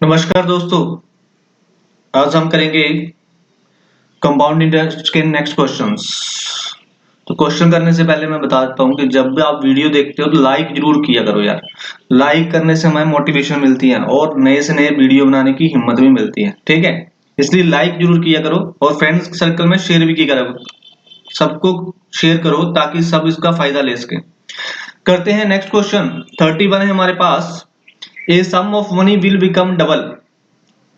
नमस्कार दोस्तों, आज हम करेंगे कंपाउंड इंटरेस्ट के नेक्स्ट क्वेश्चंस। तो क्वेश्चन करने से पहले मैं बता देता हूँ कि जब भी आप वीडियो देखते हो तो लाइक जरूर किया करो यार। लाइक करने से हमें मोटिवेशन मिलती है और नए से नए वीडियो बनाने की हिम्मत भी मिलती है, ठीक है। इसलिए लाइक जरूर किया करो और फ्रेंड्स सर्कल में शेयर भी किया करो, सबको शेयर करो ताकि सब इसका फायदा ले सके। करते हैं नेक्स्ट क्वेश्चन। 31 है हमारे पास। A sum of money will become double.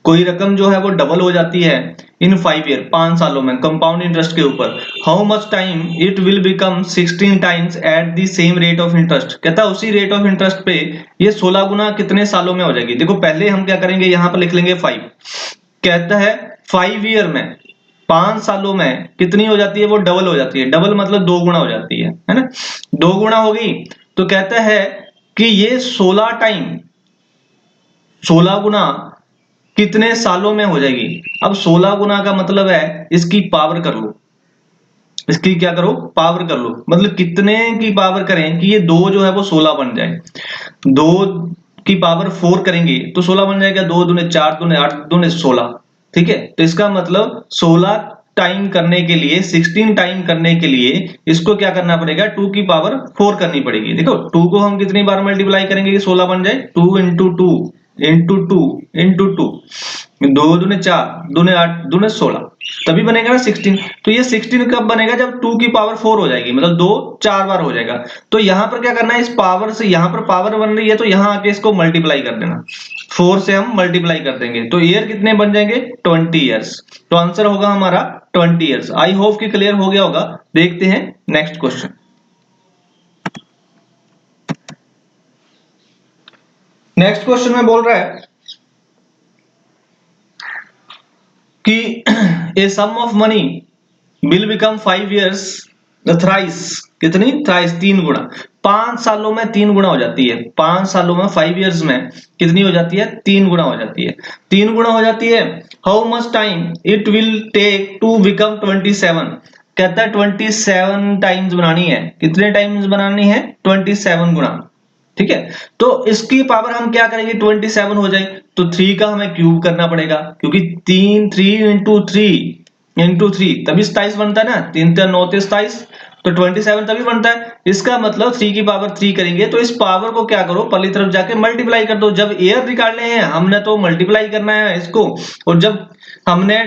कोई रकम जो है वो डबल हो जाती है इन 5 ईयर, 5 सालों में, कंपाउंड इंटरेस्ट के ऊपर। How much time it will become 16 times at the same rate of interest. कहता है उसी रेट ऑफ इंटरेस्ट पे ये 16 गुना कितने सालों में हो जाएगी। देखो पहले हम क्या करेंगे, यहां पर लिख लेंगे 5। कहता है 5 ईयर में, 5 सालों में कितनी हो जाती है, वो डबल हो जाती है। डबल मतलब 2 गुना हो जाती है ना। 2 गुना होगी तो कहता है कि ये 16 टाइम, 16 गुना कितने सालों में हो जाएगी। अब 16 गुना का मतलब है इसकी पावर कर लो, इसकी क्या करो, पावर कर लो। मतलब कितने की पावर करें कि ये 2 जो है वो 16 बन जाए। 2 की पावर 4 करेंगे तो 16 बन जाएगा। 2 दूने 4, दूने 8, दूने 16, ठीक है। तो इसका मतलब 16 टाइम करने के लिए, 16 टाइम करने के लिए इसको क्या करना पड़ेगा, 2 की पावर 4 करनी पड़ेगी। देखो 2 को हम कितनी बार मल्टीप्लाई करेंगे कि 16 बन जाए। 2 इंटू 2 इंटू 2 इंटू 2, 2 दूने 4, दूने 8, दूने 16, तभी बनेगा ना 16। तो ये 16 कब बनेगा, जब 2 की पावर 4 हो जाएगी, मतलब 2 4 बार हो जाएगा। तो यहां पर क्या करना है, इस पावर से, यहां पर पावर बन रही है तो यहां आके इसको मल्टीप्लाई कर देना। 4 से हम मल्टीप्लाई कर देंगे तो ईयर कितने बन जाएंगे, 20 ईयर्स। तो आंसर होगा हमारा 20 ईयर्स। आई होप कि क्लियर हो गया होगा। देखते हैं नेक्स्ट क्वेश्चन। नेक्स्ट क्वेश्चन में बोल रहा है कि a sum of money will become 5 years thrice. कितनी, थ्राइस, 3 गुना। 5 सालों में 3 गुना हो जाती है। 5 सालों में, 5 ईयर्स में कितनी हो जाती है, 3 गुना हो जाती है। 3 गुना हो जाती है। How much time it will take to become 27। कहता है 27 टाइम्स बनानी है। कितने टाइम्स बनानी है, 27 गुना, ठीक है। तो इसकी पावर हम क्या करेंगे, 27 हो जाए तो 3 का हमें क्यूब करना पड़ेगा, क्योंकि 3 इंटू 3 तभी 27 बनता है ना। 3 9 27, तो 27 तभी बनता है। इसका मतलब 3 की पावर 3 करेंगे तो इस पावर को क्या करो, पहली तरफ जाके मल्टीप्लाई कर दो। जब एयर निकालने हैं हमने तो मल्टीप्लाई करना है इसको, और जब हमने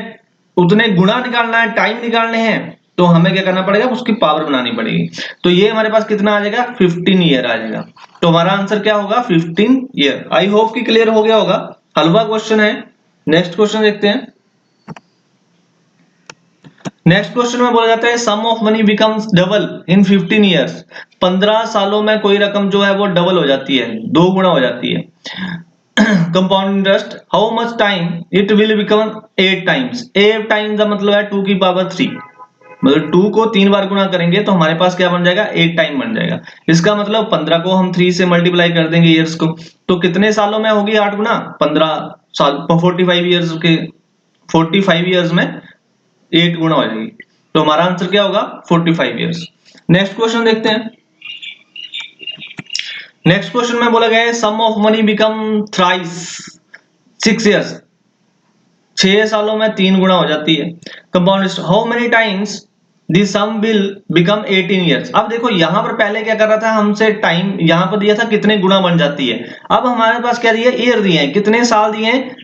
उतने गुणा निकालना है, टाइम निकालने हैं, तो हमें क्या करना पड़ेगा, उसकी पावर बनानी पड़ेगी। तो ये हमारे पास कितना आ जाएगा, 15 ईयर आ जाएगा। तो हमारा आंसर क्या होगा, 15 ईयर। आई होप कि क्लियर हो गया होगा। हलवा क्वेश्चन है। नेक्स्ट क्वेश्चन देखते हैं। नेक्स्ट क्वेश्चन में बोला जाता है sum of money becomes double in 15 years. 15 सालों में कोई रकम जो है वो डबल हो जाती है, 2 गुना हो जाती है। Compound interest, how much time it will become 8 times. 8 times का मतलब है 2 की पावर 3। मतलब 2 को 3 बार गुना करेंगे तो हमारे पास क्या बन जाएगा, 8 टाइम बन जाएगा। इसका मतलब 15 को हम 3 से मल्टीप्लाई कर देंगे ईयर्स को, तो कितने सालों में होगी 8 गुना, 15 साल, 45 ईयर्स के, 45 ईयर्स में 8 गुना हो जाएगी। तो हमारा आंसर क्या होगा, 45 ईयर्स। नेक्स्ट क्वेश्चन देखते हैं। नेक्स्ट क्वेश्चन में बोला गया है sum of money become thrice 6 years. 6 सालों में 3 गुना हो जाती है। Compound, how many times the sum will become 18 years. अब देखो यहां पर पहले क्या कर रहा था, हमसे टाइम यहां पर दिया था कितने गुना बन जाती है। अब हमारे पास क्या दिया, ईयर दिए हैं, कितने साल दिए हैं,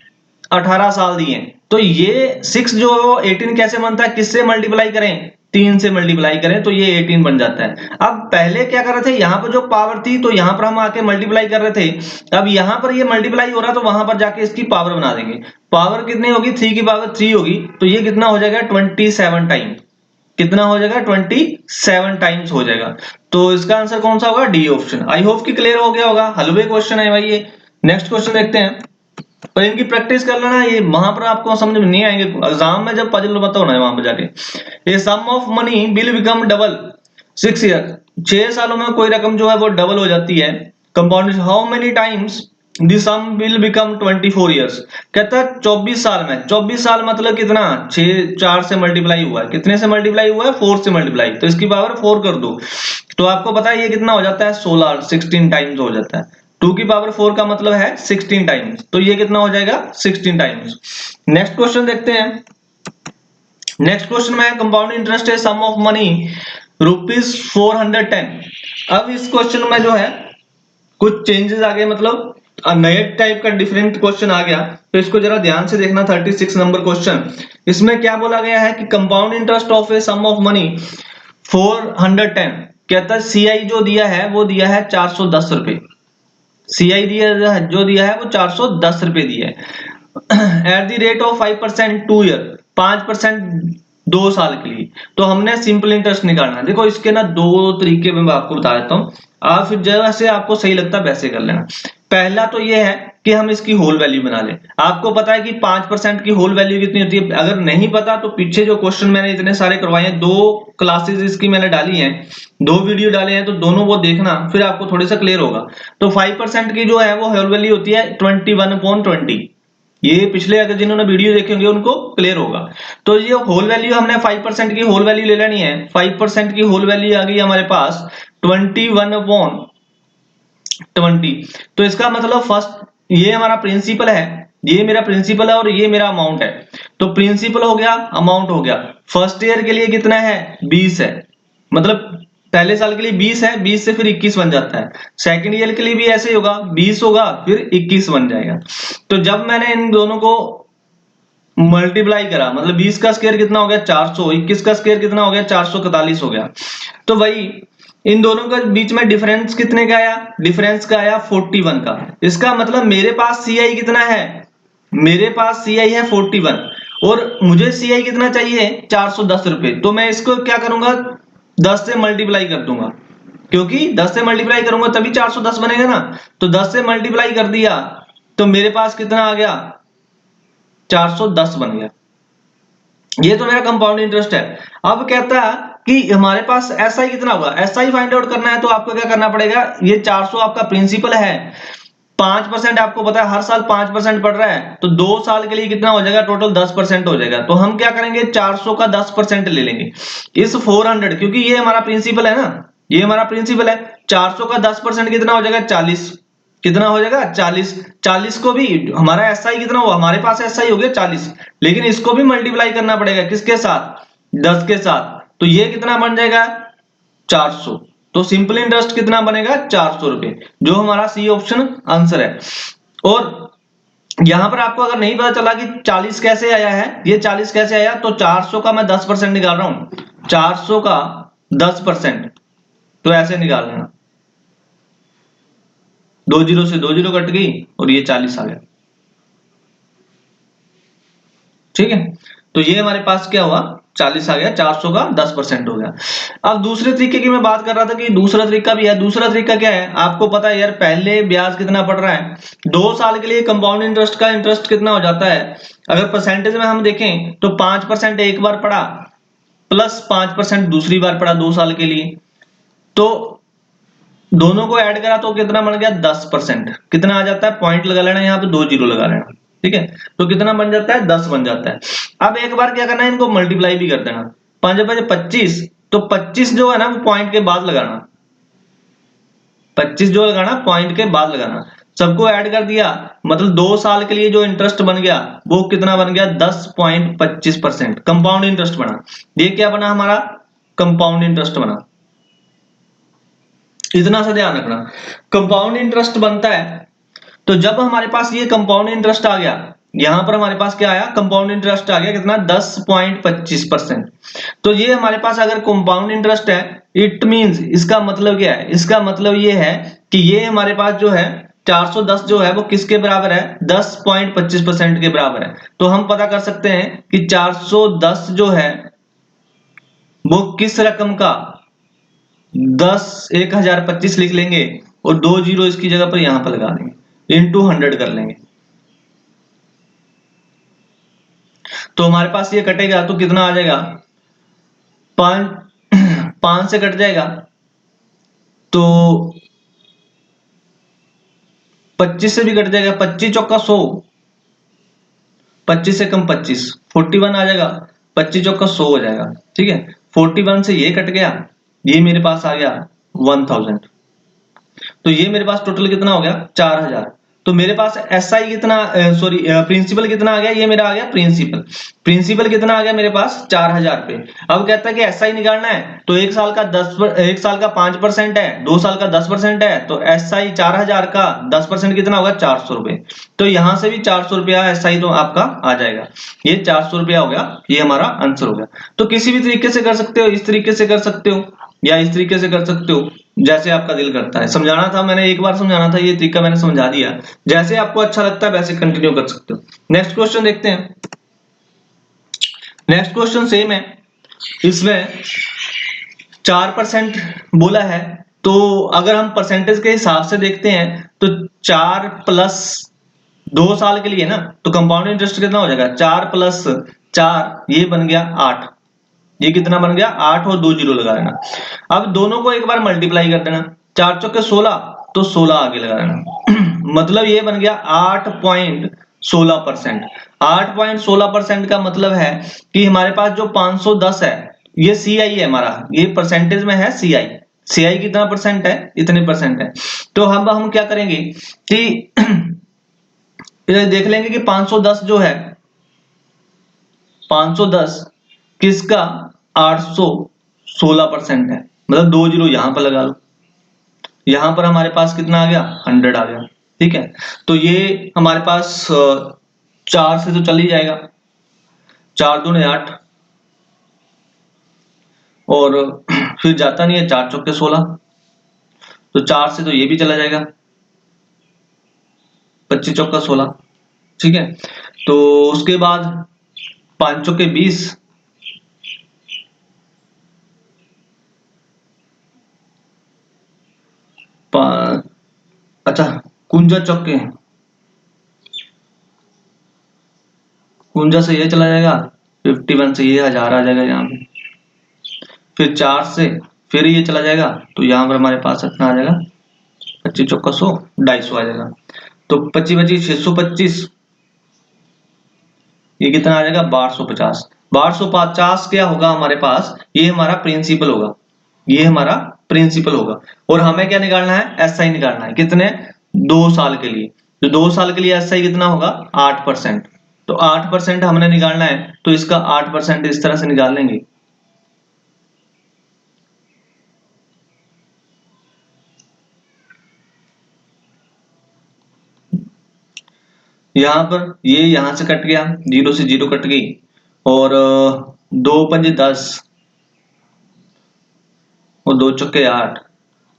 18 साल दिए। तो ये 6 जो 18 कैसे बनता है, किससे मल्टीप्लाई करें, 3 से मल्टीप्लाई करें तो ये 18 बन जाता है। अब पहले क्या कर रहे थे, यहां पर जो पावर थी तो यहां पर हम आके मल्टीप्लाई कर रहे थे। अब यहां पर ये मल्टीप्लाई हो रहा तो वहां पर जाके इसकी पावर बना देंगे। पावर कितनी होगी, 3 की पावर 3 होगी, तो ये कितना हो जाएगा, 27 टाइम। कितना हो जाएगा, 27 टाइम्स हो जाएगा। तो इसका आंसर कौन सा होगा, डी ऑप्शन। आई होप कि क्लियर हो गया होगा। हलवे क्वेश्चन है भाई ये। नेक्स्ट क्वेश्चन देखते हैं। पर इनकी प्रैक्टिस कर लेना, ये वहां पर आपको समझ में नहीं आएंगे, एग्जाम में जब पजल बताओ ना वहां पर जाके। ये sum of money will become double 6 year. 6 सालों में कोई रकम जो है वो डबल हो जाती है। Compound, how many times the sum will become 24 years. कहता है 24 साल में। 24 साल मतलब कितना, 6 4 से मल्टीप्लाई हुआ है, कितने से मल्टीप्लाई हुआ है, 4 से मल्टीप्लाई, तो इसकी पावर 4 कर दो। तो आपको पता है ये कितना हो जाता है, 16 टाइम्स हो जाता है। 2 की पावर 4 का मतलब है 16 टाइम्स, तो ये कितना हो जाएगा 16 टाइम्स। नेक्स्ट क्वेश्चन देखते हैं। नेक्स्ट क्वेश्चन में कंपाउंड इंटरेस्ट है सम ऑफ मनी ₹410। अब इस क्वेश्चन में जो है कुछ चेंजेस आ गए, मतलब नए टाइप का डिफरेंट क्वेश्चन आ गया, तो इसको जरा ध्यान से देखना। 36 नंबर क्वेश्चन, इसमें क्या बोला गया है कि compound interest of a sum of money 410, कहता है सीआई जो दिया है वो दिया है 410 रुपए। सीआई दिया जो दिया है वो 410 रुपए दिया है at the rate of 5% 2 year, 5% 2 साल के लिए। तो हमने सिंपल इंटरेस्ट निकालना है। देखो इसके ना दो तरीके मैं आपको बता देता हूँ, आप फिर जैसे आपको सही लगता है वैसे कर लेना। पहला तो ये है कि हम इसकी होल वैल्यू बना लें। आपको पता है कि 5% की होल वैल्यू कितनी होती है? अगर नहीं पता तो पीछे जो क्वेश्चन मैंने इतने सारे करवाए हैं, 2 क्लासेस इसकी मैंने डाली हैं, 2 वीडियो डाले हैं, तो दोनों वो देखना, फिर आपको थोड़ा सा क्लियर होगा। तो 5% की जो है वो होल वैल्यू होती है 21/20। ये पिछले अगर जिन्होंने वीडियो देखे होंगे उनको क्लियर होगा। तो ये होल वैल्यू हमने 5% की होल वैल्यू ले लेनी है। 5% की होल वैल्यू आ गई हमारे पास 21/20। तो इसका मतलब फर्स्ट, ये हमारा प्रिंसिपल है, ये मेरा प्रिंसिपल है और ये मेरा अमाउंट है। तो प्रिंसिपल हो गया, अमाउंट हो गया। फर्स्ट ईयर के लिए कितना है? 20 है, मतलब पहले साल के लिए 20 है, 20 से फिर 21 बन जाता है। सेकंड ईयर के लिए भी ऐसे ही होगा, 20 होगा फिर 21 बन जाएगा। तो जब मैंने इन दोनों को मल्टीप्लाई करा, मतलब 20 का स्क्वायर कितना हो गया 400, 21 का स्क्वायर कितना हो गया 441 हो गया। तो भाई इन दोनों के बीच में डिफरेंस कितने का आया? डिफरेंस का आया 41 का। इसका मतलब मेरे पास सीआई कितना है? मेरे पास सीआई है 41 और मुझे सीआई कितना चाहिए? 410 रुपए। तो मैं इसको क्या करूंगा? 10 से मल्टीप्लाई कर दूंगा, क्योंकि 10 से मल्टीप्लाई करूंगा तभी 410 बनेगा ना। तो 10 से मल्टीप्लाई कर दिया तो मेरे पास कितना आ गया? 410 बन गया। ये तो मेरा कंपाउंड इंटरेस्ट है। अब कहता है कि हमारे पास एसआई कितना होगा? एसआई फाइंड आउट करना है तो आपको क्या करना पड़ेगा? ये 400 आपका प्रिंसिपल है, 5% आपको पता है हर साल 5% पड़ रहा है, तो 2 साल के लिए कितना हो जाएगा? टोटल 10% हो जाएगा। तो हम क्या करेंगे? 400 का 10% ले लेंगे इस 400, क्योंकि ये हमारा प्रिंसिपल है ना, ये हमारा प्रिंसिपल है। 400 का 10% कितना हो जाएगा? 40। कितना हो जाएगा? 40। 40 को भी हमारा एसआई कितना हुआ? हमारे पास एसआई हो गया 40, लेकिन इसको भी मल्टीप्लाई करना पड़ेगा किसके साथ? 10 के साथ। तो ये कितना बन जाएगा? 400। तो सिंपल इंटरेस्ट कितना बनेगा? 400 रुपए, जो हमारा सी ऑप्शन आंसर है। और यहां पर आपको अगर नहीं पता चला कि 40 कैसे आया है, ये 40 कैसे आया, तो 400 का मैं 10% निकाल रहा हूं, 400 का 10%, तो ऐसे निकाल लेना। 2 जीरो से 2 जीरो कट गई और ये 40 आ गया। ठीक है, तो ये हमारे पास क्या हुआ? 40 आ गया, 400 का 10% हो गया। अब दूसरे तरीके की मैं बात कर रहा था कि दूसरा तरीका भी है। दूसरा तरीका क्या है? आपको पता है यार, पहले ब्याज कितना पड़ रहा है? 2 साल के लिए कंपाउंड इंटरेस्ट का इंटरेस्ट कितना हो जाता है? अगर परसेंटेज में हम देखें तो 5% एक बार पड़ा, प्लस 5% दूसरी बार पड़ा 2 साल के लिए, तो दोनों को ऐड करा तो कितना बन गया? 10%। कितना आ जाता है? पॉइंट लगा लेना, यहाँ पे 2 जीरो लगा लेना। ठीक है, तो कितना बन जाता है? 10 बन जाता है। अब एक बार क्या करना है, इनको मल्टीप्लाई भी कर देना। 5 5 25, तो 25 जो है ना वो पॉइंट के बाद लगाना, 25 जो लगाना पॉइंट के बाद लगाना। सबको ऐड कर दिया, मतलब 2 साल के लिए जो इंटरेस्ट बन गया वो कितना बन गया? 10.25% कंपाउंड इंटरेस्ट बना। ये क्या बना हमारा? कंपाउंड इंटरेस्ट बना। इतना सा ध्यान रखना, कंपाउंड इंटरेस्ट बनता है तो जब हमारे पास ये कंपाउंड इंटरेस्ट आ गया, यहां पर हमारे पास क्या आया? कंपाउंड इंटरेस्ट आ गया, कितना? 10.25%। तो ये हमारे पास अगर कंपाउंड इंटरेस्ट है, इट मींस, इसका मतलब क्या है? इसका मतलब ये है कि ये हमारे पास जो है 410 जो है वो किसके बराबर है? 10.25% के बराबर है। तो हम पता कर सकते हैं कि 410 जो है वो किस रकम का? 10,1025 लिख लेंगे और 2 जीरो इसकी जगह पर यहां पर लगा देंगे, इंटू 100 कर लेंगे, तो हमारे पास ये कटेगा तो कितना आ जाएगा? 5 से कट जाएगा तो 25 से भी कट जाएगा, 25 चौका 100, 25 से कम 25, 41 आ जाएगा, 25 चौका 100 हो जाएगा। ठीक है, 41 से ये कट गया, ये मेरे पास आ गया 1000। तो ये मेरे पास टोटल कितना हो गया 4000। तो मेरे पास एसआई कितना, सॉरी प्रिंसिपल कितना आ गया, ये मेरा आ गया प्रिंसिपल कितना आ गया मेरे पास 4000 पे। अब कहता है कि एसआई निकालना है, तो एक साल का 5% है, 2 साल का 10% है, तो एसआई 4000 का 10% कितना होगा 400 रुपए। तो यहां से भी 400 रुपया एसआई तो आपका आ जाएगा, ये 400 रुपया हो गया, ये हमारा आंसर हो गया। तो किसी भी तरीके से कर सकते हो, इस तरीके से कर सकते हो या इस तरीके से कर सकते हो, जैसे आपका दिल करता है। समझाना था मैंने, एक बार समझाना था, ये तरीका मैंने समझा दिया, जैसे आपको अच्छा लगता है वैसे कंटिन्यू कर सकते हो। नेक्स्ट क्वेश्चन देखते हैं। नेक्स्ट क्वेश्चन सेम है, इसमें 4% बोला है, तो अगर हम परसेंटेज के हिसाब से देखते हैं तो 4 प्लस 2 साल के लिए ना, तो कंपाउंड इंटरेस्ट कितना हो जाएगा 4 प्लस 4, ये बन गया 8, ये कितना बन गया 8 और 2 जीरो लगा देना। अब दोनों को एक बार मल्टीप्लाई कर देना, 4 चौके 16, तो 16 आगे लगा देना मतलब ये बन गया 8.16%। 8.16% का मतलब है कि हमारे पास जो 510 है, ये सीआई है हमारा, ये परसेंटेज में है सीआई। सीआई कितना परसेंट है, इतने परसेंट है। तो हम क्या करेंगे कि देख लेंगे कि 510 जो है, 510 किसका 816% है, मतलब 2 जीरो यहां पर लगा लो, यहां पर हमारे पास कितना आ गया 100 आ गया। ठीक है, तो ये हमारे पास 4 से तो चल ही जाएगा, 4 दूने 8, और फिर जाता नहीं है, 4 चौके 16, तो 4 से तो ये भी चला जाएगा, 25 चौका 16। ठीक है, तो उसके बाद 5 चौके 20, अच्छा कुंजा चौके, कुंजा से ये चला जाएगा, 51 से ये 1000 आ जाएगा यहाँ पे, फिर 4 से फिर ये चला जाएगा, तो यहाँ पर हमारे पास इतना आ जाएगा 25 चौका 100, 250 आ जाएगा। तो 25 25 625, ये कितना आ जाएगा 1250। 1250 क्या होगा हमारे पास, ये हमारा प्रिंसिपल होगा, ये हमारा प्रिंसिपल होगा। और हमें क्या निकालना है, एसआई निकालना है, कितने 2 साल के लिए। तो 2 साल के लिए एसआई कितना होगा 8%। तो 8% हमने निकालना है, तो इसका 8% इस तरह से निकाल लेंगे। यहां पर ये यहां से कट गया, 0 से 0 कट गई, और 2 पंजे 10 और 2 चौके 8,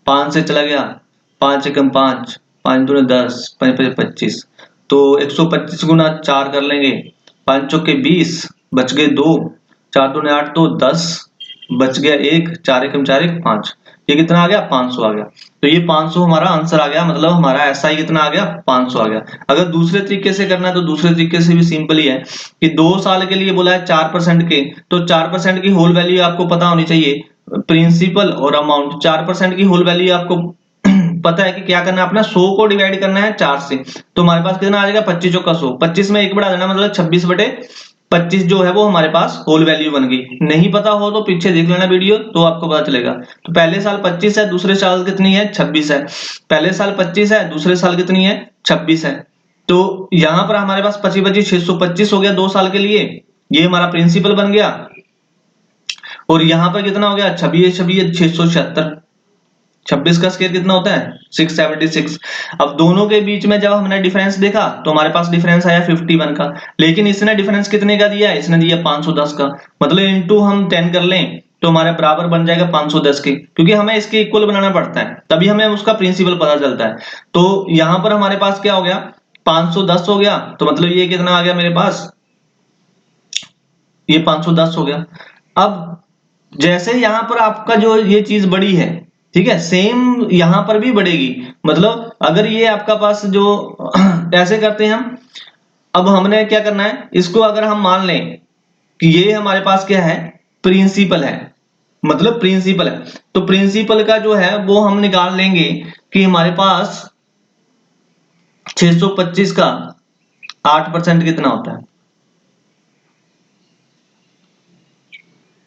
5 से चला गया, 5 एकम 5, 5 दूने 10, 5 5 25, तो 125 गुना 4 कर लेंगे, 5 चौके 20, बच गए 2, 4 दूने 8, तो 10, बच गया 1, 4 एकम 4 1 5, ये कितना आ गया 500 आ गया। तो ये 500 हमारा आंसर आ गया, मतलब हमारा एसआई कितना आ गया 500 आ गया। अगर दूसरे तरीके से करना है तो दूसरे तरीके से भी सिंपल ही है कि 2 साल के लिए बोला है 4% के, तो 4% की होल वैल्यू आपको पता होनी चाहिए, प्रिंसिपल और अमाउंट। 4% की होल वैल्यू आपको पता है कि क्या करना है, अपना 100 को डिवाइड करना है 4 से, तो हमारे पास कितना आ जाएगा 25 चौका 100, 25 में 1 बढ़ा देना, मतलब 26/25 जो है वो हमारे पास होल वैल्यू बन गई। नहीं पता हो तो पीछे देख लेना वीडियो, तो आपको पता चलेगा। तो पहले साल 25 है, दूसरे साल कितनी है 26 है, पहले साल 25 है, दूसरे साल कितनी है 26 है। तो यहां पर हमारे पास 25 25 625 हो गया 2 साल के लिए, ये हमारा प्रिंसिपल बन गया। और यहां पर कितना हो गया 26 26 676, 26 का स्क्वायर कितना होता है 676। अब दोनों के बीच में जब हमने डिफरेंस देखा तो हमारे पास डिफरेंस आया 51 का, लेकिन इसने डिफरेंस कितने का दिया है, इसने दिया 510 का, मतलब इनटू हम 10 कर लें तो हमारे बराबर बन जाएगा 510 के, क्योंकि हमें इसके इक्वल बनाना पड़ता है, तभी हमें उसका प्रिंसिपल पता चलता है। तो यहां पर हमारे पास क्या हो गया 510 हो गया, तो मतलब ये कितना आ गया मेरे पास, ये 510 हो गया। अब जैसे यहां पर आपका जो ये चीज बड़ी है, ठीक है, सेम यहां पर भी बढ़ेगी। मतलब अगर ये आपका पास जो ऐसे करते हैं हम, अब हमने क्या करना है, इसको अगर हम मान लें कि ये हमारे पास क्या है प्रिंसिपल है, मतलब प्रिंसिपल है, तो प्रिंसिपल का जो है वो हम निकाल लेंगे कि हमारे पास 625 का 8% कितना होता है,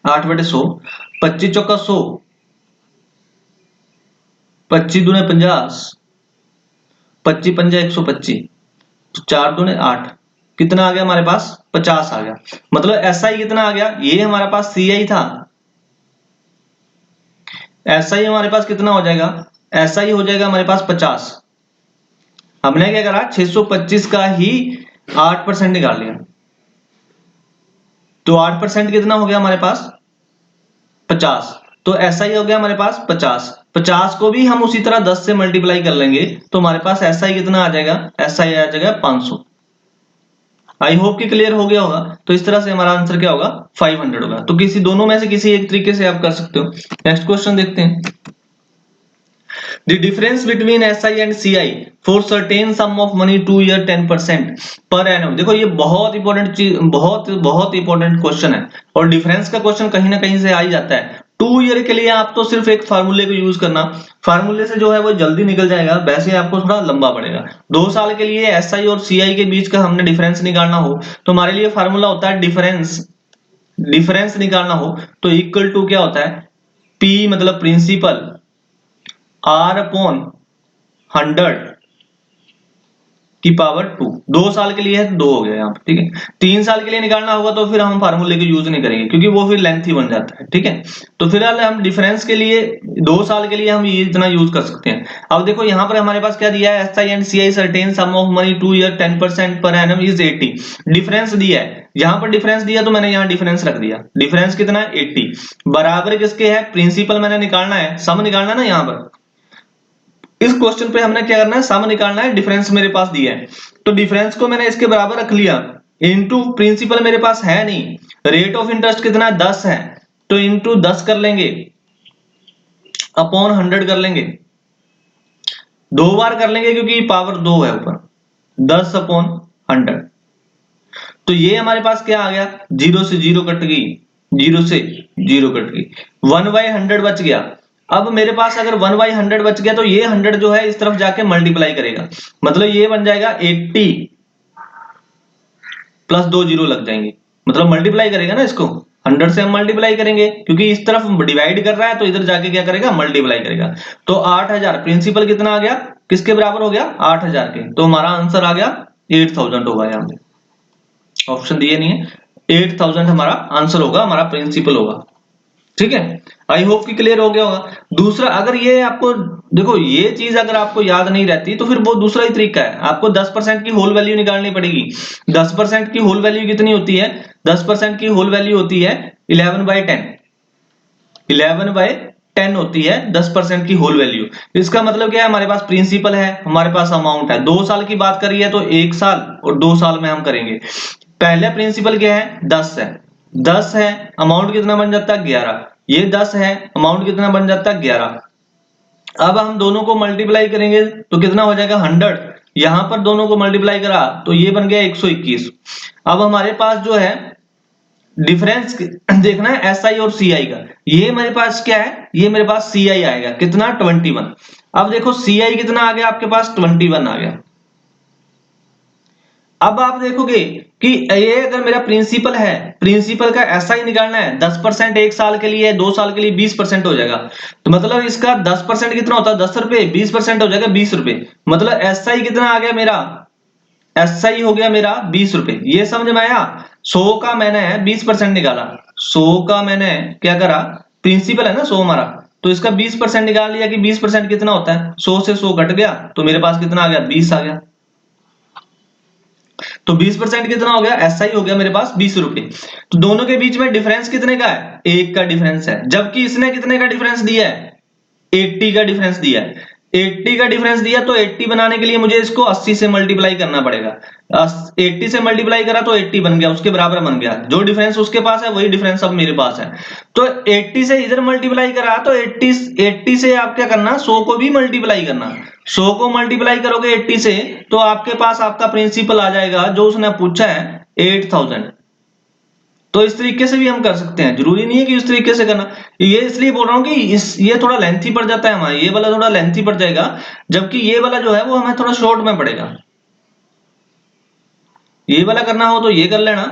8/100, 25 चौका 100, 25 दूने 50, 25 पंजा 125, तो 4 दूने 8, कितना आ गया हमारे पास 50 आ गया। मतलब SI कितना आ गया, ये हमारे पास CI था, SI हमारे पास कितना हो जाएगा, SI हो जाएगा हमारे पास 50। हमने क्या करा 625 का ही 8% निकाल लिया, तो 8% कितना हो गया हमारे पास 50, तो SI हो गया हमारे पास 50। 50 को भी हम उसी तरह 10 से मल्टीप्लाई कर लेंगे तो हमारे पास SI कितना आ जाएगा, SI आ जाएगा 500। आई होप कि क्लियर हो गया होगा। तो इस तरह से हमारा आंसर क्या होगा 500 होगा। तो किसी दोनों में से किसी एक तरीके से आप कर सकते हो। नेक्स्ट क्वेश्चन देखते हैं। The difference between SI and CI for certain sum of money 2 year 10% per annum। देखो ये बहुत इंपॉर्टेंट चीज, बहुत इंपॉर्टेंट क्वेश्चन है, और डिफरेंस का क्वेश्चन कहीं ना कहीं से आ ही जाता है। 2 ईयर के लिए आप तो सिर्फ एक फार्मूले को यूज करना, फार्मूले से जो है वो जल्दी निकल जाएगा, वैसे आपको थोड़ा लंबा पड़ेगा। 2 साल के लिए SI और CI के बीच का हमने डिफरेंस निकालना हो तो हमारे लिए फार्मूला होता है डिफरेंस निकालना हो तो इक्वल टू क्या होता है, P मतलब प्रिंसिपल R अपॉन 100 की पावर 2। 2 साल के लिए है तो 2 हो गया यहाँ पे, ठीक है। 3 साल के लिए निकालना होगा तो फिर हम फार्मूले को यूज नहीं करेंगे क्योंकि वो फिर लेंथी बन जाता है, ठीक है। तो फिलहाल हम डिफरेंस के लिए 2 साल के लिए हम ये इतना यूज कर सकते हैं। अब देखो यहाँ पर हमारे पास क्या दिया है, SI and CI certain sum of money 2 year 10% per annum is 80। Difference दिया है, यहाँ पर डिफरेंस दिया तो मैंने यहाँ डिफरेंस रख दिया। डिफरेंस कितना है 80, बराबर किसके है, प्रिंसिपल मैंने निकालना है, सम निकालना है ना। यहाँ पर इस क्वेश्चन पे हमने क्या करना है, सम निकालना है, डिफरेंस मेरे पास दिया है तो डिफरेंस को मैंने इसके बराबर रख लिया, इनटू प्रिंसिपल मेरे पास है नहीं, रेट ऑफ इंटरेस्ट कितना 10 है तो इनटू 10 कर लेंगे, अपॉन 100 कर लेंगे, 2 बार कर लेंगे क्योंकि पावर 2 है ऊपर, 10 अपॉन 100। तो ये हमारे पास क्या आ गया, 0 से 0 कट गई, 0 से 0 कट गई, 1/100 बच गया। अब मेरे पास अगर 1/100 बच गया तो ये 100 जो है इस तरफ जाके मल्टीप्लाई करेगा, मतलब ये बन जाएगा 80 प्लस 2 जीरो लग जाएंगे, मतलब मल्टीप्लाई करेगा ना इसको, 100 से हम मल्टीप्लाई करेंगे क्योंकि इस तरफ डिवाइड कर रहा है तो इधर जाके क्या करेगा, मल्टीप्लाई करेगा। तो 8000 प्रिंसिपल कितना आ गया, किसके बराबर हो गया 8000 के, तो हमारा आंसर आ गया 8000 होगा। यहाँ पे ऑप्शन दिए नहीं है, 8000 हमारा आंसर होगा, हमारा प्रिंसिपल होगा, ठीक है। आई होप कि क्लियर हो गया होगा। दूसरा, अगर ये आपको देखो ये चीज अगर आपको याद नहीं रहती तो फिर वो दूसरा ही तरीका है, आपको 10% की होल वैल्यू निकालनी पड़ेगी। 10% की होल वैल्यू कितनी होती है, 10% की होल वैल्यू होती है 11/10, 11/10 होती है 10% की होल वैल्यू। इसका मतलब क्या है, हमारे पास प्रिंसिपल है, हमारे पास अमाउंट है। 2 साल की बात करी है तो 1 साल और 2 साल में हम करेंगे। पहले प्रिंसिपल क्या है 10 है, 10 है, अमाउंट कितना बन जाता है 11, ये 10 है, अमाउंट कितना बन जाता है 11। अब हम दोनों को मल्टीप्लाई करेंगे तो कितना हो जाएगा 100, यहां पर दोनों को मल्टीप्लाई करा तो ये बन गया 121। अब हमारे पास जो है डिफरेंस देखना है SI और CI का, ये मेरे पास क्या है, ये मेरे पास CI आएगा कितना 21। अब देखो CI कितना आ गया आपके पास 21 आ गया। अब आप देखोगे कि ये अगर मेरा प्रिंसिपल है, प्रिंसिपल का SI निकालना है, 10% 1 साल के लिए, 2 साल के लिए 20% हो जाएगा, तो मतलब इसका 10% कितना होता है 10 रुपए, 20% हो जाएगा 20 रुपए, मतलब SI कितना आ गया मेरा, SI हो गया मेरा 20 रुपए। ये समझ में आया, 100 का मैंने 20% निकाला, 100 का मैंने क्या करा, प्रिंसिपल है ना 100 हमारा, तो इसका 20% निकाल लिया कि 20% कितना होता है, 100 से 100 घट गया तो मेरे पास कितना आ गया 20 आ गया। तो 20% कितना हो गया, SI हो गया मेरे पास 20 रुपए। तो दोनों के बीच में डिफरेंस कितने का है, 1 का डिफरेंस है, जबकि इसने कितने का डिफरेंस दिया है 80 का डिफरेंस दिया है। 80 का डिफरेंस दिया तो 80 बनाने के लिए मुझे इसको 80 से मल्टीप्लाई करना पड़ेगा, 80 से मल्टीप्लाई करा तो 80 बन गया, उसके बराबर बन गया, जो डिफरेंस उसके पास है वही डिफरेंस अब मेरे पास है। तो 80 से इधर मल्टीप्लाई करा तो 80 से आप क्या करना, 100 को भी मल्टीप्लाई करना, 100 को मल्टीप्लाई करोगे 80 से तो आपके पास आपका प्रिंसिपल आ जाएगा जो उसने पूछा है 8000। तो इस तरीके से भी हम कर सकते हैं, जरूरी नहीं है कि इस तरीके से करना। ये इसलिए बोल रहा हूं कि ये थोड़ा लेंथी पड़ जाता है हमारा, ये वाला थोड़ा लेंथी पड़ जाएगा, जबकि ये वाला जो है वो हमें थोड़ा शॉर्ट में पड़ेगा। ये वाला करना हो तो ये कर लेना,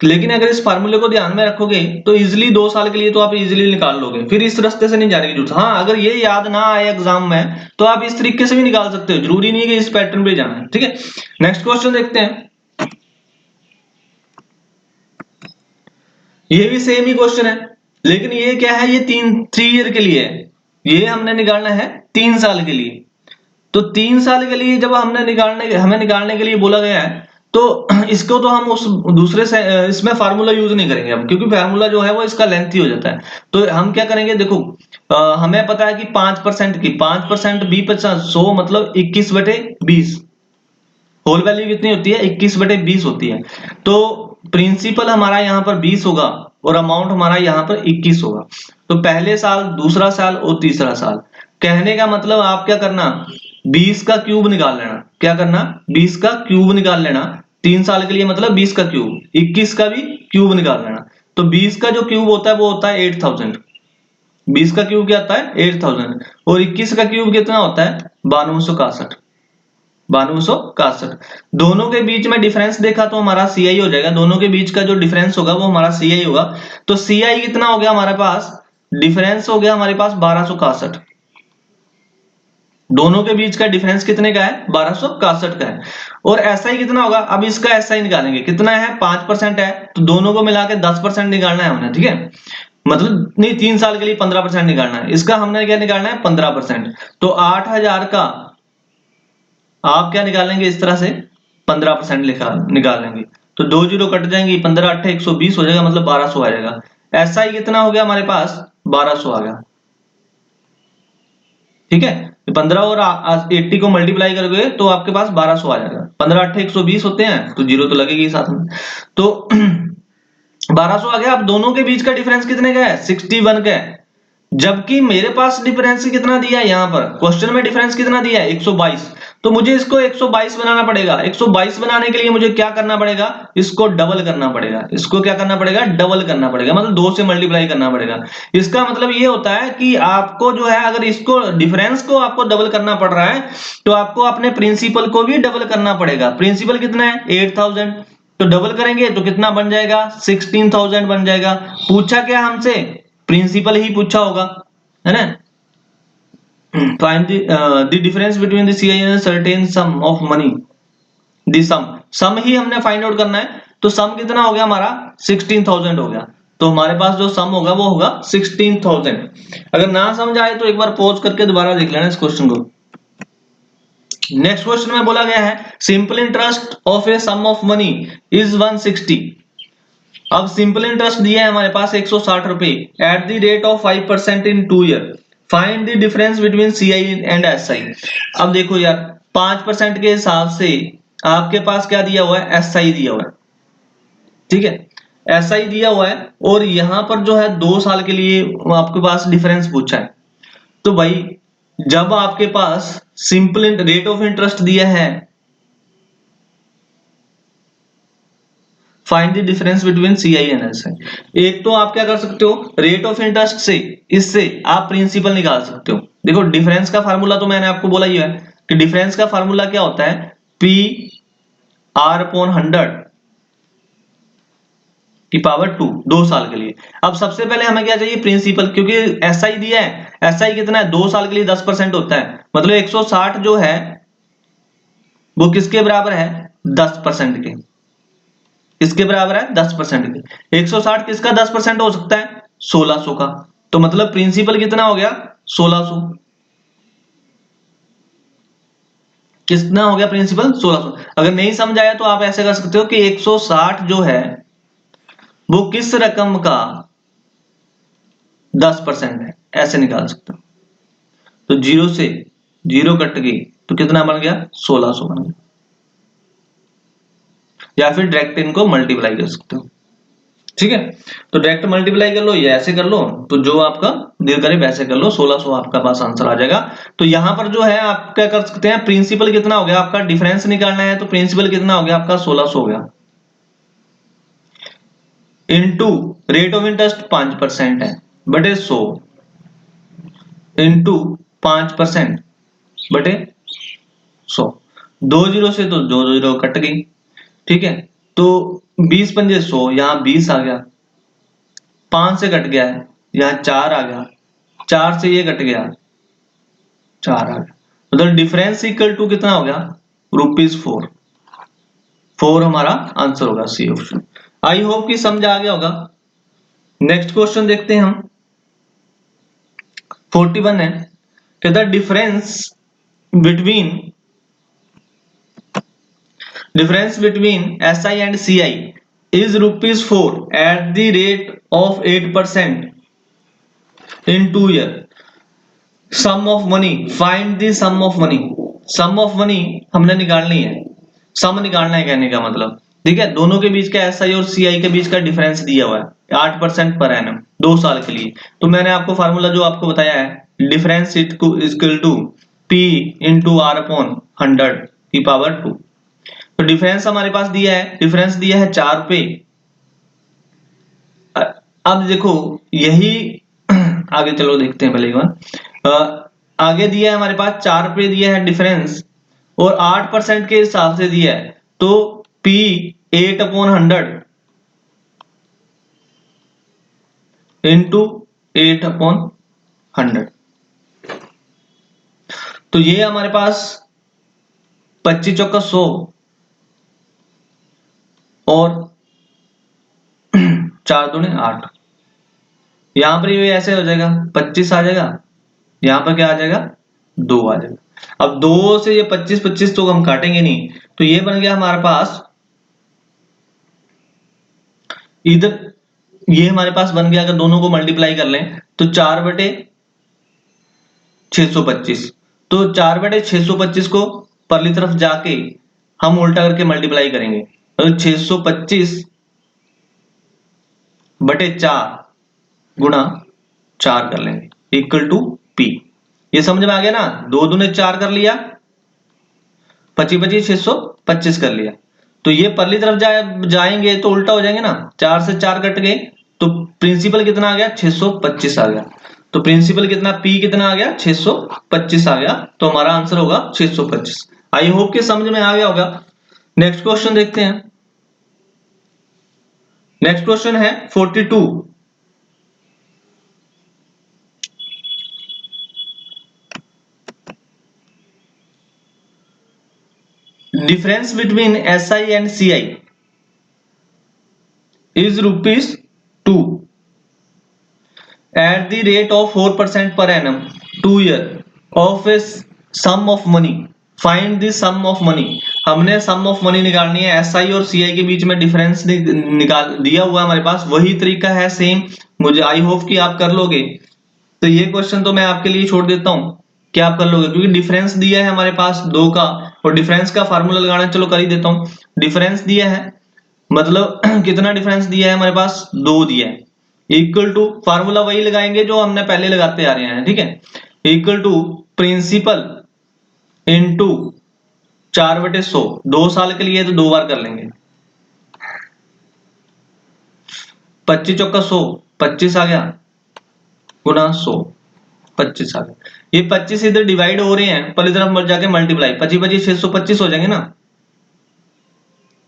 लेकिन अगर इस फार्मूले को ध्यान में रखोगे तो इजिली 2 साल के लिए तो आप इजिली निकाल लोगे, फिर इस रास्ते से नहीं जाने की जरूरत। हाँ, अगर ये याद ना आए एग्जाम में तो आप इस तरीके से भी निकाल सकते हो, जरूरी नहीं है कि इस पैटर्न पे जाना है। ठीक है, नेक्स्ट क्वेश्चन देखते हैं। ये भी सेम ही क्वेश्चन है, लेकिन ये क्या है, ये 3 ईयर के लिए है, ये हमने निकालना है 3 साल के लिए। तो 3 साल के लिए जब हमें निकालने के लिए बोला गया है, तो इसको तो हम उस दूसरे से इसमें फार्मूला यूज नहीं करेंगे अब, क्योंकि फार्मूला जो है वो इसका लेंथी हो जाता है। तो हम क्या करेंगे, देखो हमें पता है कि 5% की 5% 20 मतलब 21/20, होल वैल्यू कितनी होती है, 21/20 होती है। तो प्रिंसिपल हमारा यहाँ पर 20 होगा और अमाउंट हमारा यहाँ पर 21 होगा। तो पहले साल, दूसरा साल और तीसरा साल, कहने का मतलब आप क्या करना, 20 का क्यूब निकाल लेना। क्या करना, 20 का क्यूब निकाल लेना। 3 साल के लिए मतलब 20 का क्यूब, 21 का भी क्यूब निकाल लेना। तो 20 का जो क्यूब होता है वो होता है 8000। 20 का क्यूब क्या आता है, 8000, और 21 का क्यूब कितना होता है, 9261। 9261। दोनों के बीच में डिफरेंस देखा तो हमारा CI हो जाएगा, दोनों के बीच का जो डिफरेंस होगा वो हमारा CI होगा। तो CI कितना हो गया हमारे पास, डिफरेंस हो गया हमारे पास 1261। दोनों के बीच का डिफरेंस कितने का है, 1261 का है। और SI कितना होगा, अब इसका SI निकालेंगे, कितना है, 5% है, तो दोनों को मिला के 10% निकालना है हमने। ठीक है, मतलब नहीं, 3 साल के लिए 15% निकालना है, इसका हमने क्या निकालना है, 15%। तो 8000 का आप क्या निकालेंगे, इस तरह से 15% निकालेंगे। तो 2 जीरो कट जाएंगी, 15 8 120 हो जाएगा, मतलब 1200 आ जाएगा। SI कितना हो गया हमारे पास, 1200 आ गया। ठीक है, 15 और 80 को मल्टीप्लाई करोगे तो आपके पास 1200 आ जाएगा। 15 8 120 होते हैं, तो जीरो तो लगेगी साथ में। तो 1200 आ गया। अब दोनों के बीच का डिफरेंस कितने का है, 61 का है। जबकि मेरे पास डिफरेंस कितना दिया है, यहाँ पर क्वेश्चन में डिफरेंस कितना दिया है, 122। तो मुझे इसको 122 बनाना पड़ेगा। 122 बनाने के लिए मुझे क्या करना पड़ेगा, इसको डबल करना पड़ेगा। इसको क्या करना पड़ेगा, डबल करना पड़ेगा, मतलब 2 से मल्टीप्लाई करना पड़ेगा। इसका मतलब ये होता है कि आपको जो है, अगर इसको डिफरेंस को आपको डबल करना पड़ रहा है, तो आपको अपने प्रिंसिपल को भी डबल करना पड़ेगा। प्रिंसिपल कितना है, 8000, तो डबल करेंगे तो कितना बन जाएगा, 16000 बन जाएगा। पूछा क्या हमसे, प्रिंसिपल ही पूछा होगा, है ना। Find the difference between the CI and certain sum of money. The sum ही हमने फाइंड आउट करना है। तो सम कितना हो गया हमारा, 16000 हो गया। तो हमारे पास जो सम होगा वो होगा 16000। अगर ना समझ आए तो एक बार पॉज करके दोबारा देख लेना इस क्वेश्चन को। नेक्स्ट क्वेश्चन में बोला गया है, simple interest of a sum of money is 160। अब सिंपल इंटरेस्ट दिया है हमारे पास 160 रुपए at the rate of 5% in 2 year. Find the difference between CI and SI। अब देखो यार, 5% के हिसाब से आपके पास क्या दिया हुआ है, SI दिया हुआ है। ठीक है, SI दिया हुआ है, और यहां पर जो है 2 साल के लिए आपके पास डिफरेंस पूछा है। तो भाई, जब आपके पास सिंपल रेट ऑफ इंटरेस्ट दिया है, find the difference between CI and SI। एक तो आप क्या कर सकते हो, रेट ऑफ इंटरेस्ट से, इससे आप प्रिंसिपल निकाल सकते हो। देखो, डिफरेंस का फार्मूला तो मैंने आपको बोला ही है कि डिफरेंस का फार्मूला क्या होता है, PR/100 की पावर 2, 2 साल के लिए। अब सबसे पहले हमें क्या चाहिए, प्रिंसिपल, क्योंकि SI दिया है। SI कितना है, 2 साल के लिए 10% होता है, मतलब 160 जो है वो किसके बराबर है, 10% के। किसके बराबर है, 10% के। 160 किसका 10% हो सकता है, 1600 का। तो मतलब प्रिंसिपल कितना हो गया, 1600। कितना हो गया प्रिंसिपल, 1600। अगर नहीं समझ आया तो आप ऐसे कर सकते हो कि 160 जो है वो किस रकम का 10% है, ऐसे निकाल सकते हो। तो जीरो से जीरो कट गई तो कितना बन गया, 1600 बन गया। या फिर डायरेक्ट इनको मल्टीप्लाई कर सकते हो। ठीक है, तो डायरेक्ट मल्टीप्लाई कर लो या ऐसे कर लो, तो जो आपका दिल करे वैसे कर लो, 1600 आपका पास आंसर आ जाएगा। तो यहां पर जो है आप क्या कर सकते हैं, प्रिंसिपल कितना हो गया आपका, डिफरेंस निकालना है, तो प्रिंसिपल कितना हो गया आपका, 1600 हो गया, इनटू रेट ऑफ इंटरेस्ट 5% है बटे 100, इनटू 5% बटे 100। 2 जीरो से तो 2 जीरो कट गई। ठीक है, तो 20 पंजे 100, यहाँ 20 आ गया, 5 से कट गया है, यहाँ 4 आ गया, 4 से ये कट गया, 4 आ गया, मतलब डिफरेंस इक्वल टू कितना हो गया, ₹4। 4 हमारा आंसर होगा, सी ऑप्शन। आई होप कि समझ आ गया होगा। नेक्स्ट क्वेश्चन देखते हैं हम। 41 है कि the difference between SI and CI is ₹4 at the rate of 8% in 2 years. Sum of money, find the sum of money. Sum of money हमने निकालनी है, सम निकालना है कहने का मतलब, ठीक है। दोनों के बीच का SI और CI के बीच का डिफरेंस दिया हुआ है 8% पर एनम 2 साल के लिए। तो मैंने आपको फार्मूला जो आपको बताया है, difference equal to P into R upon 100 की पावर 2। तो डिफरेंस हमारे पास दिया है, डिफरेंस दिया है 4 पे। अब देखो यही आगे चलो देखते हैं पहले एक बार। आगे दिया है हमारे पास 4 पे दिया है डिफरेंस, और 8% के हिसाब से दिया है, तो P 8 अपॉन 100 इंटू 8 अपॉन 100। तो ये हमारे पास 25 चौका 100 और 4 दूनी 8। यहां पर ये ऐसे हो जाएगा, 25 आ जाएगा, यहां पर क्या आ जाएगा, 2 आ जाएगा। अब 2 से ये 25 तो हम काटेंगे नहीं, तो ये बन गया हमारे पास, इधर ये हमारे पास बन गया, अगर दोनों को मल्टीप्लाई कर लें तो 4/625। तो 4/625 को परली तरफ जाके हम उल्टा करके मल्टीप्लाई करेंगे, तो 625/4 गुणा 4 कर लेंगे इक्वल टू P। ये समझ में आ गया ना, 2 दूने 4 कर लिया, 25 625 कर लिया। तो ये परली तरफ जाएंगे तो उल्टा हो जाएंगे ना, 4 से 4 कट गए, तो प्रिंसिपल कितना आ गया, 625 आ गया। तो प्रिंसिपल कितना, P कितना आ गया, 625 आ गया। तो हमारा आंसर होगा 625। आई होप कि समझ में आ गया होगा। नेक्स्ट क्वेश्चन देखते हैं। नेक्स्ट क्वेश्चन है 42। Difference between SI and CI is ₹2 at the rate of 4% per annum 2 year of a sum of money. Find the sum of money. हमने sum of money निकालनी है, SI और CI के बीच में difference निकाल दिया हुआ हमारे पास, वही तरीका है सेम। मुझे आई होप कि आप कर लोगे। तो ये क्वेश्चन तो मैं आपके लिए छोड़ देता हूं कि आप कर लोगे, क्योंकि डिफरेंस दिया है हमारे पास 2 का, और डिफरेंस का फार्मूला लगाना चलो कर ही देता हूं। डिफरेंस दिया है मतलब कितना डिफरेंस दिया है हमारे पास, 2 दिया है, इक्वल टू फार्मूला वही लगाएंगे जो हमने पहले लगाते आ रहे हैं, ठीक है। इक्वल टू प्रिंसिपल इंटू 4/100, 2 साल के लिए तो 2 बार कर लेंगे, 25 चौका 100, 25 आ गया, गुना 100, 25 आ गया। ये 25 इधर डिवाइड हो रहे हैं, पहली तरफ मर जाके मल्टीप्लाई, 25 625 हो जाएंगे ना,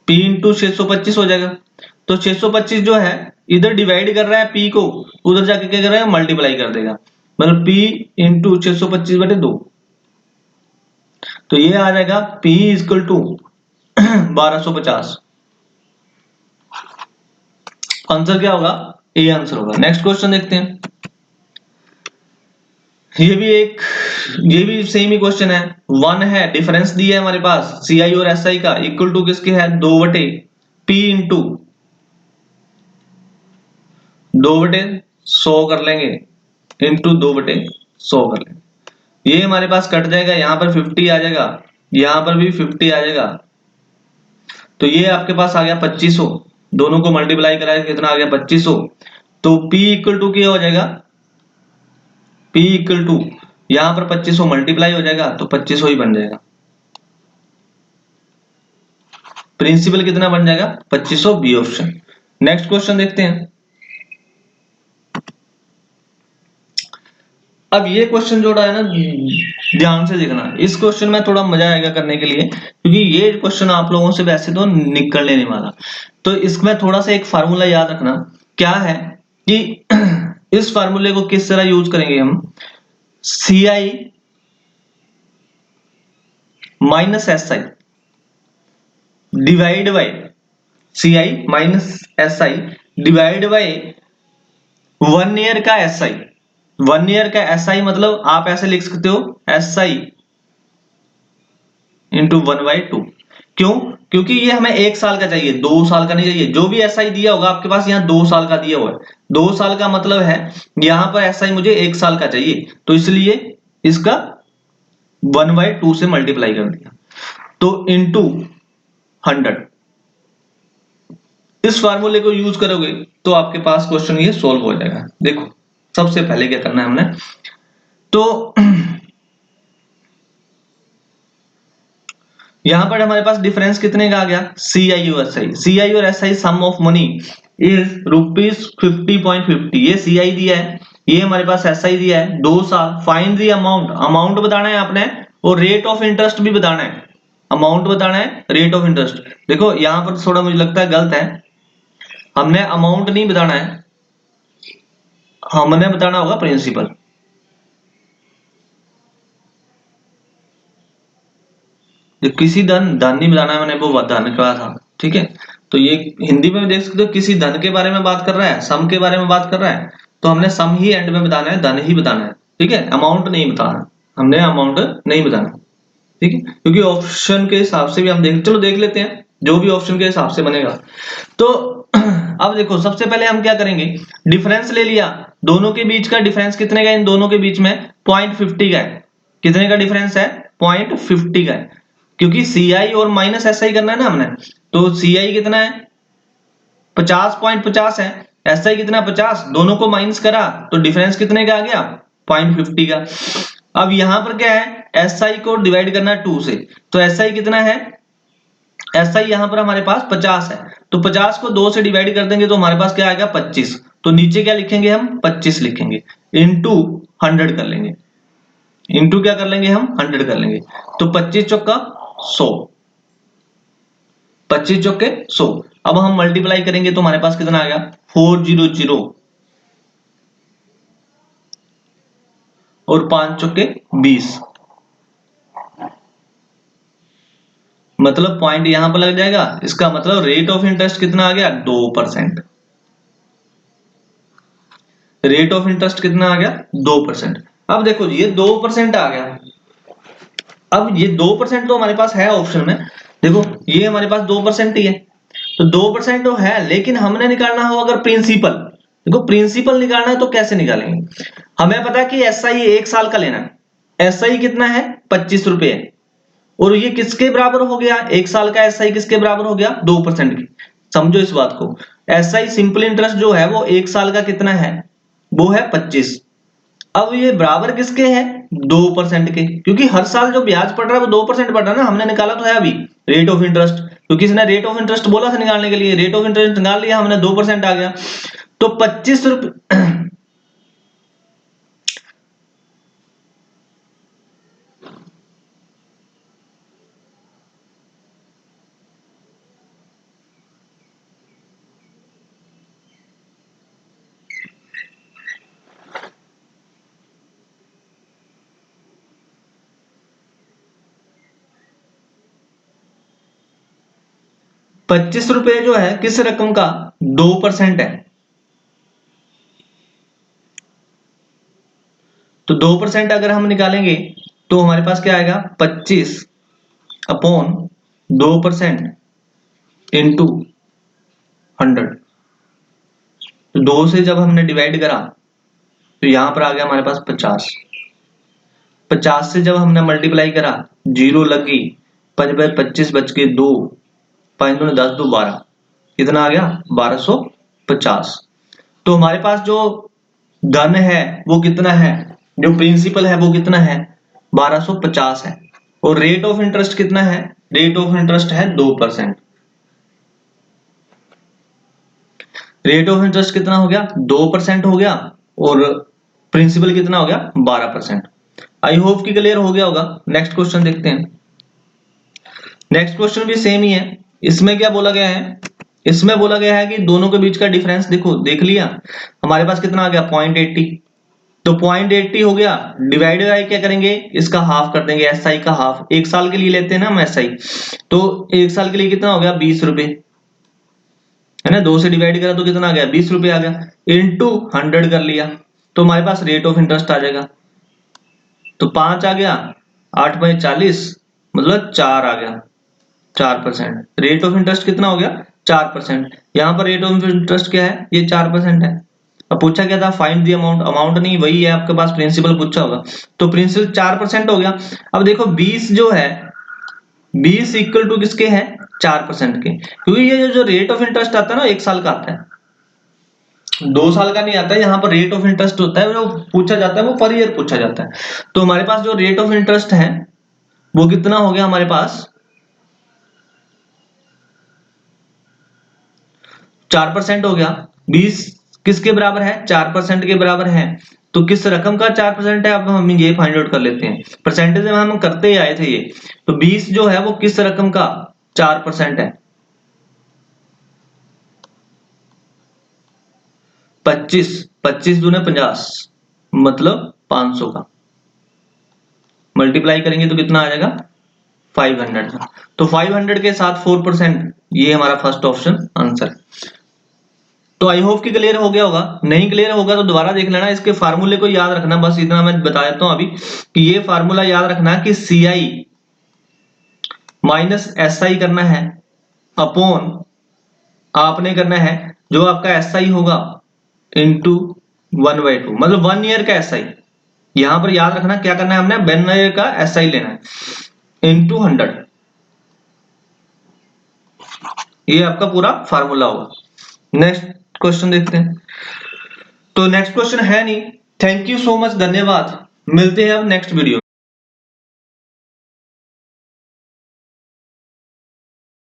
P इंटू 625 हो जाएगा। तो 625 जो है इधर डिवाइड कर रहा है P को, उधर जाके क्या कर रहा है, मल्टीप्लाई कर देगा, मतलब P इंटू 625/2। तो ये आ जाएगा P इक्वल टू 1250। आंसर क्या होगा, ए आंसर होगा। नेक्स्ट क्वेश्चन देखते हैं। ये भी सेम ही क्वेश्चन है। 1 है, डिफरेंस दिया है हमारे पास CI और SI का, इक्वल टू किसके है, 2/P इंटू 2/100 कर लेंगे, इंटू 2/100 कर लेंगे। ये हमारे पास कट जाएगा, यहां पर 50 आ जाएगा, यहां पर भी 50 आ जाएगा। तो ये आपके पास आ गया 2500, दोनों को मल्टीप्लाई कराया कितना आ गया, 2500। तो P इक्वल टू क्या हो जाएगा, P इक्वल टू यहां पर 2500 मल्टीप्लाई हो जाएगा, तो 2500 ही बन जाएगा। प्रिंसिपल कितना बन जाएगा, 2500, बी ऑप्शन। नेक्स्ट क्वेश्चन देखते हैं। अब ये क्वेश्चन जो है ना, ध्यान से देखना, इस क्वेश्चन में थोड़ा मजा आएगा करने के लिए, क्योंकि ये क्वेश्चन आप लोगों से वैसे तो निकल लेने वाला। तो इसमें थोड़ा सा एक फार्मूला याद रखना, क्या है कि इस फार्मूले को किस तरह यूज करेंगे हम, C I minus S I divide by C I minus S I divide by 1 year का एस आई। 1 ईयर का एस आई मतलब आप ऐसे लिख सकते हो, एस आई इंटू 1/2। क्यों? क्योंकि ये हमें 1 साल का चाहिए, 2 साल का नहीं चाहिए। जो भी एसआई दिया होगा आपके पास यहाँ 2 साल का दिया हुआ है, 2 साल का मतलब है यहाँ पर एसआई मुझे 1 साल का चाहिए, तो इसलिए इसका 1/2 से मल्टीप्लाई कर दिया, तो इंटू 100। इस फार्मूले को यूज करोगे तो आपके पास क्वेश्चन ये सोल्व हो जाएगा। देखो सबसे पहले क्या करना है हमने, तो यहां पर हमारे पास डिफरेंस कितने का आ गया, सी आई और एस आई। सी आई और S I sum of money is ₹50.50। ये सी आई दिया है, ये हमारे पास एस आई दिया है, 2 साल। फाइंड दी अमाउंट, अमाउंट बताना है आपने, और रेट ऑफ इंटरेस्ट भी बताना है। अमाउंट बताना है, रेट ऑफ इंटरेस्ट। देखो यहां पर थोड़ा मुझे लगता है गलत है, हमने अमाउंट नहीं बताना है, हमने बताना होगा प्रिंसिपल। किसी धन, धन नहीं बताना है, मैंने वो धन कहा था, ठीक है। तो ये हिंदी में देख सकते हो, किसी धन के बारे में बात कर रहा है, सम के बारे में बात कर रहा है, तो हमने सम ही एंड में बताना है, धन ही बताना है, ठीक है। अमाउंट नहीं बताना, हमने अमाउंट नहीं बताना, ठीक है, क्योंकि ऑप्शन के हिसाब से भी हम चलो देख लेते हैं, जो भी ऑप्शन के हिसाब से बनेगा। तो अब देखो सबसे पहले हम क्या करेंगे, डिफरेंस ले लिया, दोनों के बीच का डिफरेंस कितने का है, इन दोनों के बीच में 0.50 का है। कितने का डिफरेंस है, 0.50 का है, क्योंकि सी आई और माइनस एस आई करना है ना हमने, तो सी आई कितना है 50.50 है, एस आई कितना 50, दोनों को माइनस करा तो डिफरेंस कितने का आ गया 0.50 का। अब यहां पर क्या है, एस आई को डिवाइड करना 2 से, तो एस आई कितना है, एस आई यहां पर हमारे पास 50 है, तो 50 को 2 से डिवाइड कर देंगे तो हमारे पास क्या आएगा 25। तो नीचे क्या लिखेंगे हम 25 लिखेंगे, इंटू 100 कर लेंगे, इंटू क्या कर लेंगे हम 100 कर लेंगे, तो 25 चौका 100, 25 चौके 100। अब हम मल्टीप्लाई करेंगे तो हमारे पास कितना आ गया 400 और 5 चौके 20, मतलब पॉइंट यहां पर लग जाएगा। इसका मतलब रेट ऑफ इंटरेस्ट कितना आ गया 2%। रेट ऑफ इंटरेस्ट कितना आ गया 2%। अब देखो ये 2% आ गया, अब ये 2% तो हमारे पास है ऑप्शन में, देखो ये हमारे पास 2% ही है, तो 2% तो है, लेकिन हमने निकालना हो अगर प्रिंसिपल, देखो प्रिंसिपल निकालना है तो कैसे निकालेंगे, हमें पता है कि एस आई 1 साल का लेना है, एस आई कितना है 25 रुपए, और ये किसके बराबर हो गया, 1 साल का एस आई किसके बराबर हो गया 2% की। समझो इस बात को, एस आई सिंपल इंटरेस्ट जो है वो 1 साल का कितना है, वो है 25। अब ये बराबर किसके हैं 2% के, क्योंकि हर साल जो ब्याज पड़ रहा है वो 2% पड़ रहा है ना, हमने निकाला तो है अभी रेट ऑफ इंटरेस्ट, क्योंकि इसने रेट ऑफ इंटरेस्ट बोला था निकालने के लिए, रेट ऑफ इंटरेस्ट निकाल लिया हमने, 2% आ गया, तो 25 रुपए 25 रुपए जो है किस रकम का 2% है, तो 2% अगर हम निकालेंगे तो हमारे पास क्या आएगा 25 अपॉन 2% इंटू 100। तो 2 से जब हमने डिवाइड करा तो यहां पर आ गया हमारे पास 50, 50 से जब हमने मल्टीप्लाई करा जीरो लगी, 25 बच के 2, 5 दूनी 10, 2 12, कितना आ गया 1250। तो हमारे पास जो धन है वो कितना है, जो प्रिंसिपल है वो कितना है 1250 है, और रेट ऑफ इंटरेस्ट कितना है, रेट ऑफ इंटरेस्ट है 2%। रेट ऑफ इंटरेस्ट कितना हो गया 2% हो गया, और प्रिंसिपल कितना हो गया 12%। आई होप कि क्लियर हो गया होगा। नेक्स्ट क्वेश्चन देखते हैं। नेक्स्ट क्वेश्चन भी सेम ही है। इसमें क्या बोला गया है, इसमें बोला गया है कि दोनों के बीच का डिफरेंस देखो, देख लिया हमारे पास कितना आ गया 0.80। तो 0.80 हो गया, डिवाइडेड बाय क्या करेंगे, इसका हाफ कर देंगे, एसआई का हाफ। एक साल के लिए लेते हैं ना हम एसआई, तो एक साल के लिए कितना हो गया 20 रुपए, है ना। 2 से डिवाइड करा तो कितना आ गया 20 रुपए आ गया, इंटू 100 कर लिया, तो हमारे पास रेट ऑफ इंटरेस्ट आ जाएगा। तो 5 आ गया, 8 × 40 मतलब 4 आ गया, 4%। रेट ऑफ इंटरेस्ट कितना हो गया 4%। यहाँ पर रेट ऑफ इंटरेस्ट क्या है, ये 4% है। अब पूछा क्या था, फाइंड द अमाउंट, अमाउंट नहीं वही है आपके पास, प्रिंसिपल पूछा होगा, तो प्रिंसिपल 4% हो गया। अब देखो 20 जो है, 20 इक्वल टू किसके है 4% के, क्योंकि ये जो रेट ऑफ इंटरेस्ट आता है ना 1 साल का आता है, 2 साल का नहीं आता है। यहाँ पर रेट ऑफ इंटरेस्ट होता है, जो पूछा जाता है वो पर ईयर पूछा जाता है। तो हमारे पास जो रेट ऑफ इंटरेस्ट है वो कितना हो गया हमारे पास 4% हो गया। 20 किसके बराबर है 4% के बराबर है, तो किस रकम का 4% है, अब हम ये फाइंड आउट कर लेते हैं। परसेंटेज में हम करते ही आए थे ये, तो 20 जो है वो किस रकम का 4% है, 25 दूने 50 मतलब 500 का, मल्टीप्लाई करेंगे तो कितना आ जाएगा 500 का। तो 500 के साथ 4%, ये हमारा फर्स्ट ऑप्शन आंसर। तो आई होप कि क्लियर हो गया होगा। नहीं क्लियर होगा तो दोबारा देख लेना, इसके फार्मूले को याद रखना, बस इतना मैं बता देता हूं अभी कि ये फार्मूला याद रखना कि CI माइनस SI करना है अपॉन, आपने करना है जो आपका SI होगा इंटू 1/2, मतलब 1 ईयर का SI। यहां पर याद रखना क्या करना है, हमने 1 ईयर का SI लेना है इंटू 100, ये आपका पूरा फार्मूला होगा। नेक्स्ट क्वेश्चन देखते हैं। तो नेक्स्ट क्वेश्चन है नहीं। थैंक यू सो मच, धन्यवाद। मिलते हैं अब नेक्स्ट वीडियो।